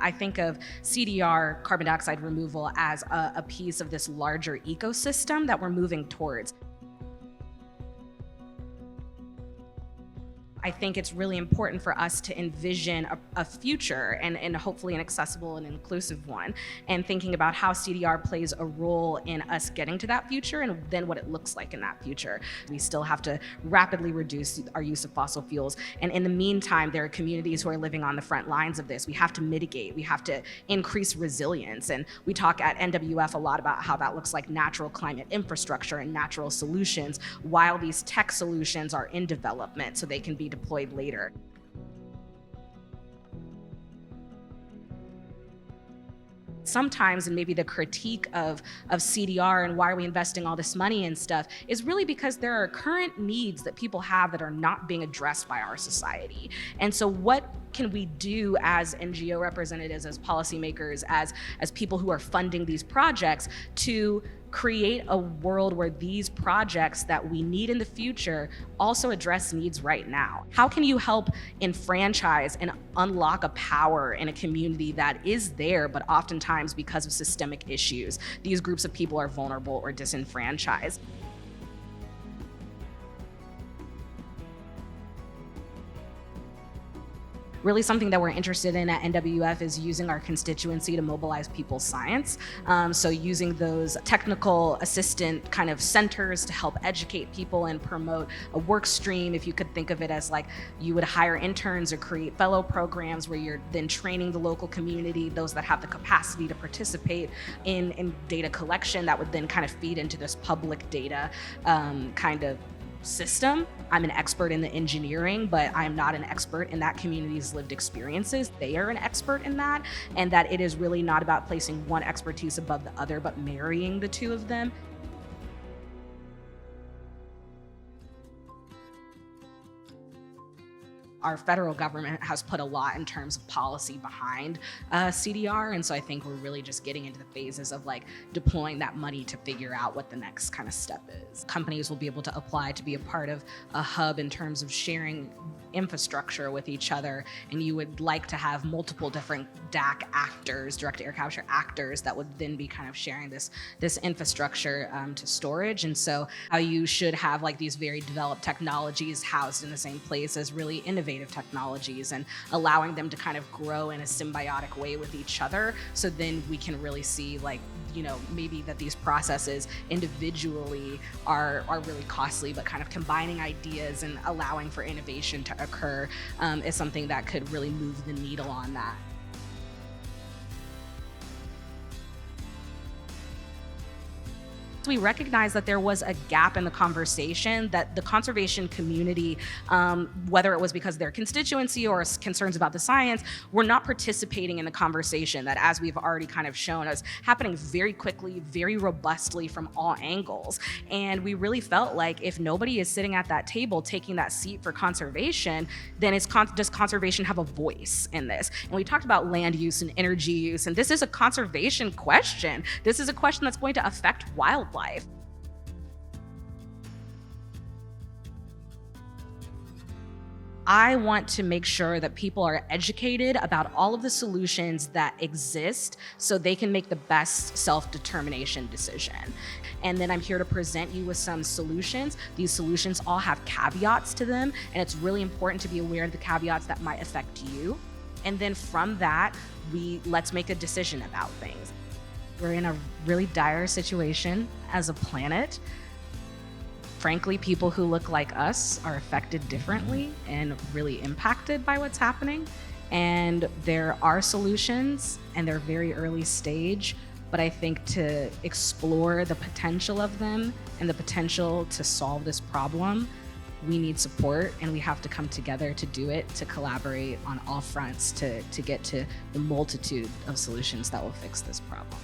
I think of CDR, carbon dioxide removal, as a piece of this larger ecosystem that we're moving towards. I think it's really important for us to envision a future and hopefully an accessible and inclusive one, and thinking about how CDR plays a role in us getting to that future and then what it looks like in that future. We still have to rapidly reduce our use of fossil fuels. And in the meantime, there are communities who are living on the front lines of this. We have to mitigate, we have to increase resilience. And we talk at NWF a lot about how that looks like natural climate infrastructure and natural solutions, while these tech solutions are in development so they can be deployed later. Sometimes, and maybe the critique of CDR and why are we investing all this money and stuff, is really because there are current needs that people have that are not being addressed by our society. And so what can we do as NGO representatives, as policymakers, as people who are funding these projects to create a world where these projects that we need in the future also address needs right now? How can you help enfranchise and unlock a power in a community that is there, but oftentimes because of systemic issues, these groups of people are vulnerable or disenfranchised? Really something that we're interested in at NWF is using our constituency to mobilize people's science. So using those technical assistant kind of centers to help educate people and promote a work stream. If you could think of it as like you would hire interns or create fellow programs where you're then training the local community, those that have the capacity to participate in data collection that would then kind of feed into this public data kind of system. I'm an expert in the engineering, but I'm not an expert in that community's lived experiences. They are an expert in that, and that it is really not about placing one expertise above the other, but marrying the two of them. Our federal government has put a lot in terms of policy behind CDR, and so I think we're really just getting into the phases of like deploying that money to figure out what the next kind of step is. Companies will be able to apply to be a part of a hub in terms of sharing infrastructure with each other, and you would like to have multiple different DAC actors, direct air capture actors, that would then be kind of sharing this infrastructure to storage. And so how you should have like these very developed technologies housed in the same place as really innovative technologies, and allowing them to kind of grow in a symbiotic way with each other. So then we can really see like, you know, maybe that these processes individually are really costly, but kind of combining ideas and allowing for innovation to occur is something that could really move the needle on that. We recognized that there was a gap in the conversation, that the conservation community, whether it was because of their constituency or concerns about the science, were not participating in the conversation that, as we've already kind of shown, is happening very quickly, very robustly from all angles. And we really felt like if nobody is sitting at that table taking that seat for conservation, then does conservation have a voice in this? And we talked about land use and energy use, and this is a conservation question. This is a question that's going to affect wildlife. I want to make sure that people are educated about all of the solutions that exist so they can make the best self-determination decision. And then I'm here to present you with some solutions. These solutions all have caveats to them, and it's really important to be aware of the caveats that might affect you. And then from that, let's make a decision about things. We're in a really dire situation as a planet. Frankly, people who look like us are affected differently and really impacted by what's happening. And there are solutions, and they're very early stage, but I think to explore the potential of them and the potential to solve this problem, we need support, and we have to come together to do it, to collaborate on all fronts to get to the multitude of solutions that will fix this problem.